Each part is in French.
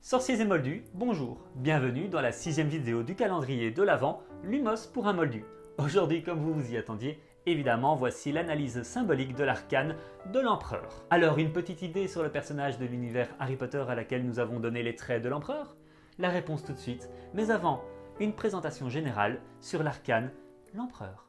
Sorciers et moldus, bonjour, bienvenue dans la 6e vidéo du calendrier de l'Avent, Lumos pour un moldu. Aujourd'hui, comme vous vous y attendiez, évidemment, voici l'analyse symbolique de l'arcane de l'Empereur. Alors, une petite idée sur le personnage de l'univers Harry Potter à laquelle nous avons donné les traits de l'Empereur? La réponse tout de suite, mais avant, une présentation générale sur l'arcane l'Empereur.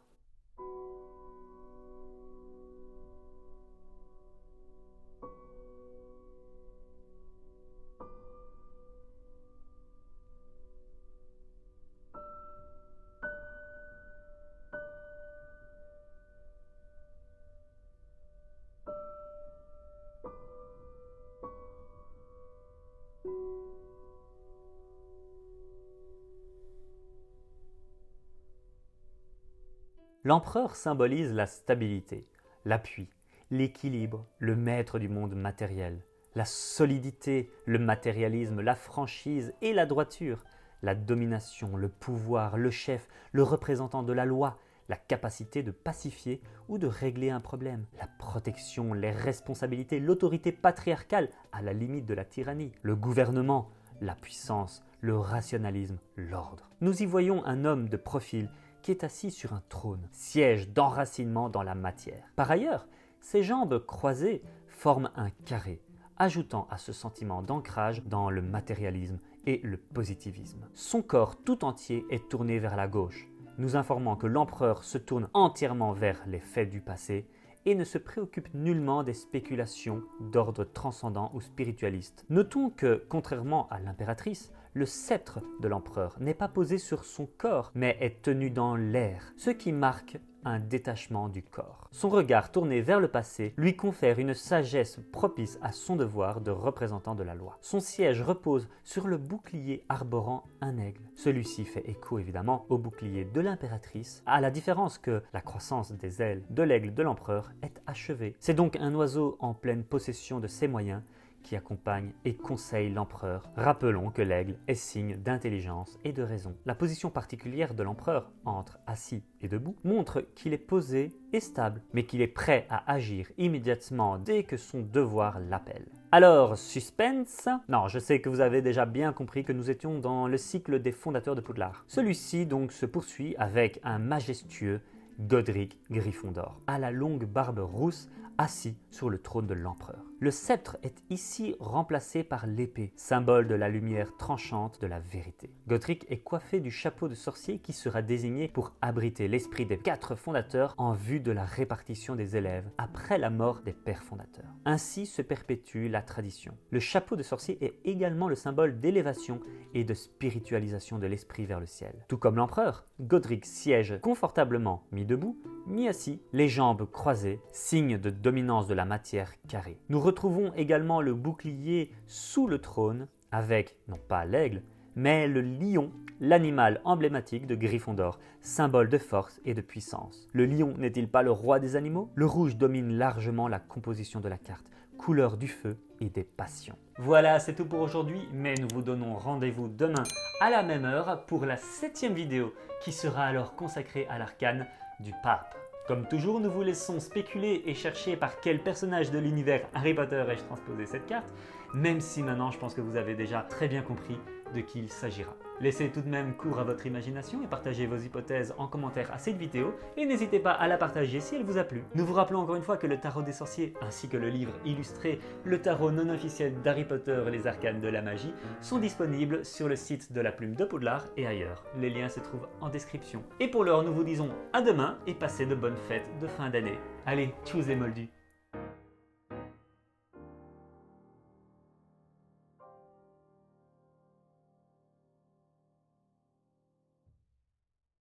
L'empereur symbolise la stabilité, l'appui, l'équilibre, le maître du monde matériel, la solidité, le matérialisme, la franchise et la droiture, la domination, le pouvoir, le chef, le représentant de la loi, la capacité de pacifier ou de régler un problème, la protection, les responsabilités, l'autorité patriarcale à la limite de la tyrannie, le gouvernement, la puissance, le rationalisme, l'ordre. Nous y voyons un homme de profil qui est assis sur un trône, siège d'enracinement dans la matière. Par ailleurs, ses jambes croisées forment un carré, ajoutant à ce sentiment d'ancrage dans le matérialisme et le positivisme. Son corps tout entier est tourné vers la gauche, nous informant que l'empereur se tourne entièrement vers les faits du passé et ne se préoccupe nullement des spéculations d'ordre transcendant ou spiritualiste. Notons que, contrairement à l'impératrice, le sceptre de l'empereur n'est pas posé sur son corps, mais est tenu dans l'air, ce qui marque un détachement du corps. Son regard tourné vers le passé lui confère une sagesse propice à son devoir de représentant de la loi. Son siège repose sur le bouclier arborant un aigle. Celui-ci fait écho évidemment au bouclier de l'impératrice, à la différence que la croissance des ailes de l'aigle de l'empereur est achevée. C'est donc un oiseau en pleine possession de ses moyens qui accompagne et conseille l'empereur. Rappelons que l'aigle est signe d'intelligence et de raison. La position particulière de l'empereur, entre assis et debout, montre qu'il est posé et stable, mais qu'il est prêt à agir immédiatement dès que son devoir l'appelle. Alors, suspense? Non, je sais que vous avez déjà bien compris que nous étions dans le cycle des fondateurs de Poudlard. Celui-ci donc se poursuit avec un majestueux Godric Gryffondor, à la longue barbe rousse, assis sur le trône de l'empereur. Le sceptre est ici remplacé par l'épée, symbole de la lumière tranchante de la vérité. Godric est coiffé du chapeau de sorcier qui sera désigné pour abriter l'esprit des 4 fondateurs en vue de la répartition des élèves après la mort des pères fondateurs. Ainsi se perpétue la tradition. Le chapeau de sorcier est également le symbole d'élévation et de spiritualisation de l'esprit vers le ciel. Tout comme l'empereur, Godric siège confortablement mis debout, mis assis, les jambes croisées, signe de dominance de la matière carrée. Nous retrouvons également le bouclier sous le trône avec, non pas l'aigle, mais le lion, l'animal emblématique de Gryffondor, symbole de force et de puissance. Le lion n'est-il pas le roi des animaux? Le rouge domine largement la composition de la carte, couleur du feu et des passions. Voilà, c'est tout pour aujourd'hui, mais nous vous donnons rendez-vous demain à la même heure pour la 7e vidéo qui sera alors consacrée à l'arcane du pape. Comme toujours, nous vous laissons spéculer et chercher par quel personnage de l'univers Harry Potter ai-je transposé cette carte, même si maintenant je pense que vous avez déjà très bien compris de qui il s'agira. Laissez tout de même cours à votre imagination et partagez vos hypothèses en commentaire à cette vidéo et n'hésitez pas à la partager si elle vous a plu. Nous vous rappelons encore une fois que le tarot des sorciers ainsi que le livre illustré Le tarot non officiel d'Harry Potter et les arcanes de la magie sont disponibles sur le site de la Plume de Poudlard et ailleurs. Les liens se trouvent en description. Et pour l'heure, nous vous disons à demain et passez de bonnes fêtes de fin d'année. Allez, tchuss les moldus!